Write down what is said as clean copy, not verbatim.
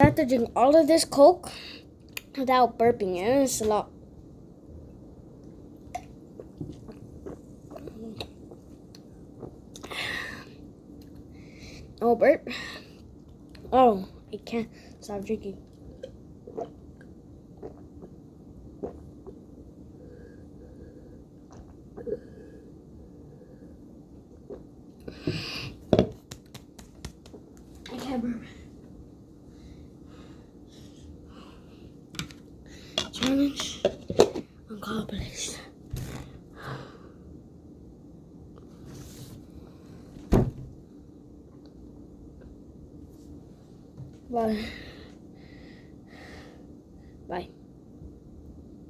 I have to drink all of this Coke without burping, and it's a lot. Oh, burp. Oh, I can't stop drinking. I can't burp. Challenge accomplished. Bye.